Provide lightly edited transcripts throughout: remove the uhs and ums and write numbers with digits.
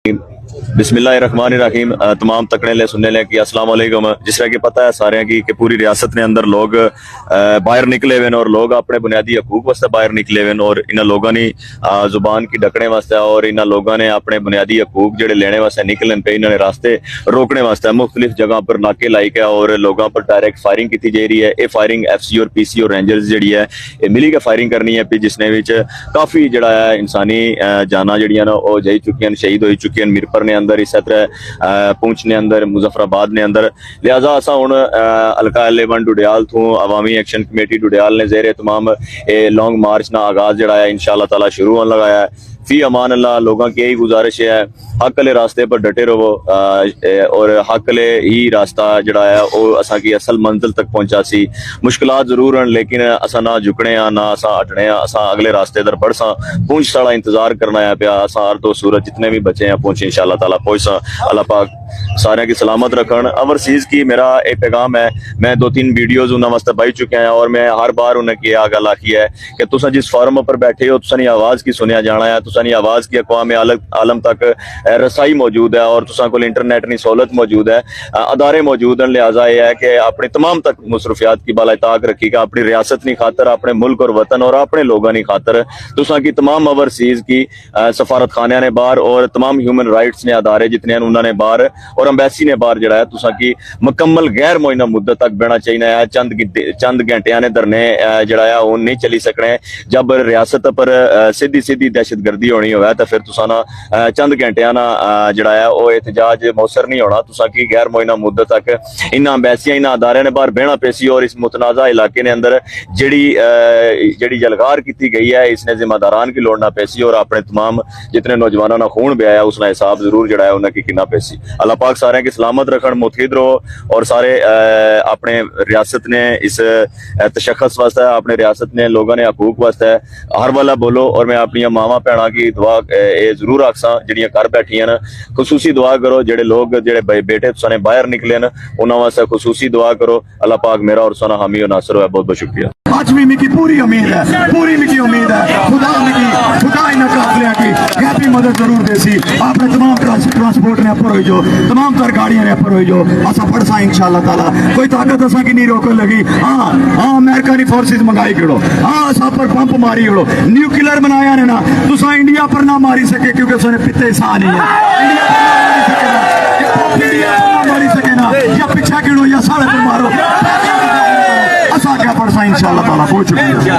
बिस्मिल्लाहिर्रहमानिर्रहीम। तमाम तकने ले सुनने ले कि अस्सलाम वालेकुम। जिस तरह की पता है सारे कि पूरी रियासत ने अंदर लोग बाहर निकले हुए और लोग अपने बुनियादी हकूक वास्ते बाहर निकले हुए और इन लोगों ने जुबान की ढकने वास्ते और इन लोगों ने अपने बुनियादी हकूक जेडे लेने वास्ते निकलन पे इन्होंने रास्ते रोकने वास्ते मुख्तलिफ जगह पर नाके लाई है और लोगों पर डायरेक्ट फायरिंग की जा रही है। ये फायरिंग FC और PC और रेंजर्स जी है ये मिली के फायरिंग करनी है जिसने काफ़ी जड़ा है इंसानी जाना जड़ियां वो जाई चुकी शहीद हो चुकी मीरपुर ने अंदर इस तरह पुंछ ने अंदर मुजफ्फराबाद ने अंदर। लिहाजा असा हुण हल्का L1 डुडियाल थू अवामी एक्शन कमेटी डुडियाल ने जेरे तमाम लॉन्ग मार्च ना आगाज जड़ा है इंशाअल्लाह ताला शुरू होने लगा है। फी अमान अल्लाह लोगों की यही गुजारिश है हक वाले रास्ते पर डटे रहो और हक वाले ही रास्ता जड़ा है वो असा की असल मंजिल तक पहुंचा सी। मुश्किलात जरूर हैं लेकिन असा ना झुकने ना असा हटने असा अगले रास्ते दर बढ़ सा पहुंच साड़ा इंतजार करना है पिया असा हर दो सूरत जितने भी बचे हैं पहुंचे इंशाअल्लाह ताला पहुंच सा। अल्लाह पाक सारे की सलामत रखन। ओवरसीज की मेरा एक पैगाम है मैं 2-3 वीडियोज उन्होंने वास्ते पाई चुके हैं और मैं हर बार उन्हें किया गल आखी है कि तुसा जिस फॉरम पर बैठे हो तुसानी आवाज़ की सुनिया जाना है तुसानी आवाज़ की अक़वाम आलम तक रसाई मौजूद है और तुसा को इंटरनेट की सहूलत मौजूद है अदारे मौजूद हैं। लिहाजा यह है कि अपने तमाम तक मुसरफियात की बाला ताक रखीगा अपनी रियासत की खातर अपने मुल्क और वतन और अपने लोगों की खातर तुसा की तमाम ओवरसीज की सफारत खानिया ने बाहर और तमाम ह्यूमन राइट्स ने अदारे जितने हैं उन्होंने बाहर और अंबैसी ने बाहर जड़ा है तुसा की मुकम्मल गैर मुइना मुद्दत तक बहना चाहिए है। चंद घंटिया ने धरने जड़ा है वो नहीं चली सकने जब रियासत पर सीधी सीधी दहशतगर्दी होनी हो तो फिर तुसा ना चंद घंटिया ना जड़ा है वो एहतजाज मौसर नहीं होना तुसा की गैर मुइना मुद्दत तक इन अंबैसियां इन अदारे ने बाहर बहना पेसी और इस मुतनाज़ा इलाके ने अंदर जड़ी जलगार की गई है इसने जिम्मेदारान की लोड़ना पेसी और अपने तमाम जितने नौजवानों ने खून बहाया उसका हिसाब जरूर जड़ा है उन्हें कितना पेसी। अल्लाह पाक सारे की सलामत रखन मुतहिद रहो और सारे अपने रियासत ने इस तशख्खुस वास्ते अपने रियासत ने लोगों ने हकूक वास्ते हर वाला बोलो और मैं अपनी मावा भैन की दुआ जरूर आखसा जड़ियां घर बैठियां न खसूसी दुआ करो जेडे लोग जेडे बेटे तुसाने बाहर निकले न उन्होंने वास्ते खसूसी दुआ करो। अल्लाह पाक मेरा और साना हामी और नासर है। बहुत बहुत शुक्रिया। आज भी मिकी पूरी उम्मीद है खुदा इन काफिलिया की हैप्पी मदद जरूर देसी आपने तमाम ट्रांसपोर्ट ने अपर हो जो तमाम तर गाड़ियां ने अपर हो जो असा पड़सा इंशाअल्लाह ताला कोई ताकत असा की नहीं रोकन लगी। हाँ अमेरिका की फोर्सेस मंगाई गिड़ो हाँ असा पर पंप मारी गिड़ो न्यूक्लियर बनाया ने ना तुसा इंडिया पर ना मारी सके क्योंकि उसने पिते सा नहीं है इंडिया पर मारी सके ना या पीछा गिड़ो या साढ़े पर मारो असा क्या पड़सा इंशाअल्लाह ताला पहुंच चुकी है।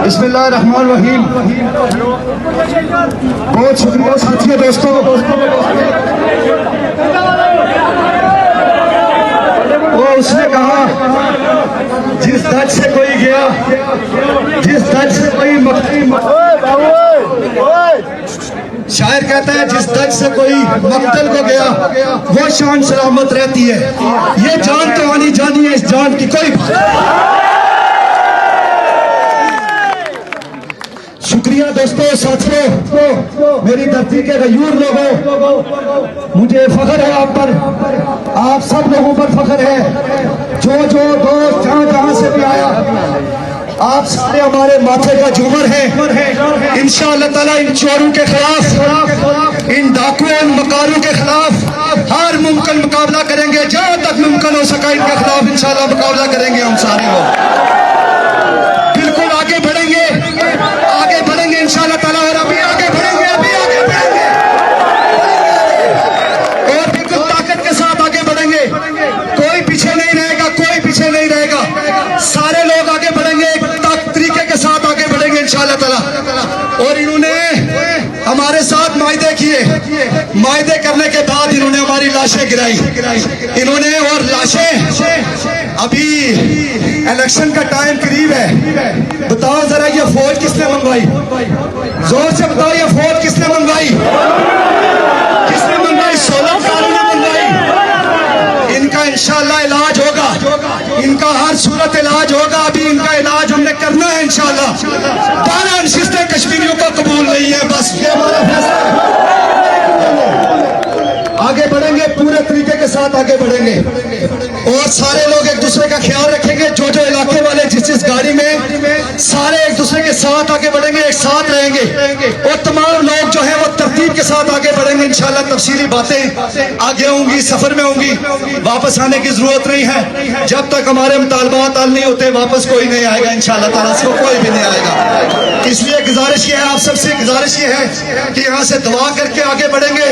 बिस्मिल्लाहिर्रहमानिर्रहीम। बहुत शुक्रिया साथियों दोस्तों। वो उसने कहा जिस दर्द से कोई गया जिस दर्द से कोई शायर कहता है जिस दर्द से कोई मक्तल को गया वो शान सलामत रहती है। ये जान तो आनी जानी है इस जान की कोई शुक्रिया। भाइयों दोस्तों साथियों, मेरी धरती के गयूर लोगों, मुझे फख्र है आप पर, आप सब लोगों पर फख्र है। जो दोस्त जहां से भी आया, आप सारे हमारे माथे का झूमर है। इंशाअल्लाह ताला इन चोरों के खिलाफ, इन डाकुओं, इन मकारों के खिलाफ हर मुमकिन मुकाबला करेंगे। जहां तक मुमकिन हो सका इनके खिलाफ इंशाअल्लाह मुकाबला करेंगे हम सारे लोग। बिल्कुल आगे बढ़ेंगे इंशाअल्लाह ताला, और अभी आगे बढ़ेंगे और बिल्कुल ताकत के साथ आगे बढ़ेंगे। कोई पीछे नहीं रहेगा, सारे लोग आगे बढ़ेंगे, एक तरीके के साथ आगे बढ़ेंगे इंशाअल्लाह ताला। और इन्होंने हमारे साथ मायदे किए, मायदे करने के बाद इन्होंने हमारी लाशें गिराई इन्होंने। और लाशें अभी इलेक्शन का टाइम करीब है, बताओ जरा ये फौज किसने मंगवाई? जोर से बताओ, ये फौज किसने मंगवाई? 16 सालों ने मंगवाई। इनका इंशाअल्लाह इलाज होगा, इनका हर सूरत इलाज होगा। अभी इनका इलाज हमने करना है इंशाअल्लाह। 12 नशिस्तें कश्मीरियों को कबूल नहीं है, बस ये हमारा फैसला है। आगे बढ़ेंगे, पूरे तरीके के साथ आगे बढ़ेंगे और सारे लोग एक दूसरे का ख्याल रखेंगे। जो इलाके वाले जिस गाड़ी में, सारे एक दूसरे के साथ आगे बढ़ेंगे, एक साथ रहेंगे और तमाम लोग जो है वो तरतीब के साथ आगे बढ़ेंगे इंशाअल्लाह। तफसीली बातें आगे होंगी, सफर में होंगी, वापस आने की जरूरत नहीं है। जब तक हमारे मुतालबात हल नहीं होते वापस कोई नहीं आएगा इंशाअल्लाह ताला से, कोई भी नहीं आएगा। इसलिए गुजारिश ये है, आप सबसे गुजारिश ये है कि यहाँ से दुआ करके आगे बढ़ेंगे।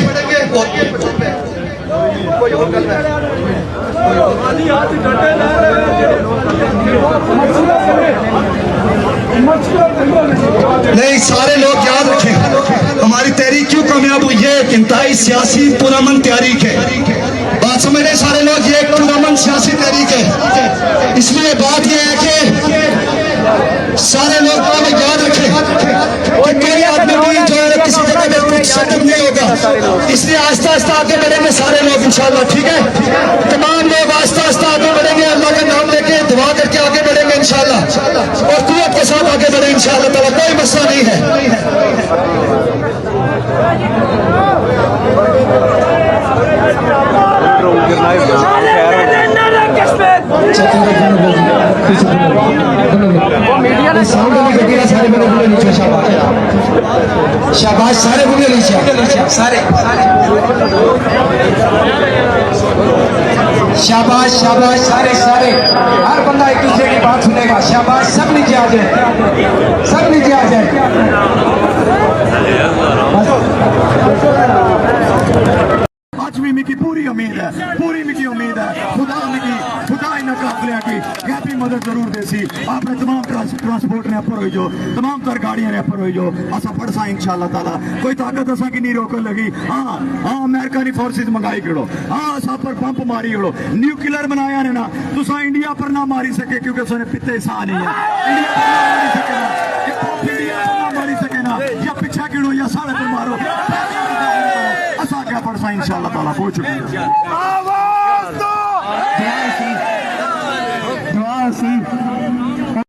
नहीं, सारे लोग याद रखें, हमारी तहरीक क्यों कामयाब हुई है? एक इंतहाई सियासी पुरअमन तहरीक है। बात समझ रहे सारे लोग, ये एक पुरअमन सियासी तहरीक है। इसलिए बात यह है कि सारे लोग याद रखें कि कोई आदमी भी जो है किसी जगह में कुछ सेटअप नहीं होगा। इसलिए आस्ता आस्ता आगे बढ़ेंगे सारे लोग इंशाअल्लाह, ठीक है? तमाम लोग आस्ता आस्ता आगे बढ़ेंगे, अल्लाह का नाम लेके दुआ करके आगे बढ़ेंगे इंशाअल्लाह और कुव्वत के साथ आगे बढ़ेंगे इंशाअल्लाह ताला। कोई मसला नहीं है। शाबाश, सारे बुले नीचे, सारे शाबाश शाबाश, सारे हर बंदा एक दूसरे की बात सुनेगा। शाबाश, सब नीचे आ जाए, सब नीचे आ जाए। आज भी मिकी पूरी उम्मीद है, खुदा इन काफिलियां की गैपी मदद जरूर देसी। आपने तमाम ट्रांसपोर्ट ने अपर हो जो, तमाम तर गाड़ियां ने अपर हो जो, असा पड़सा इंशाअल्लाह ताला। कोई ताकत असा की नहीं रोकन लगी। हाँ, अमेरिका की फोर्सेस मंगाई करो, असा पर पंप मारी करो। न्यूक्लियर बनाया ने ना, तुसा इंडिया पर ना मारी सके क्योंकि उसने पिते सा नहीं है। इंडिया पर ना मारी सके ना, या पीछा किड़ो या साढ़े पर मारो। असा क्या पड़सा इंशाअल्लाह ताला पहुंच चुके हैं।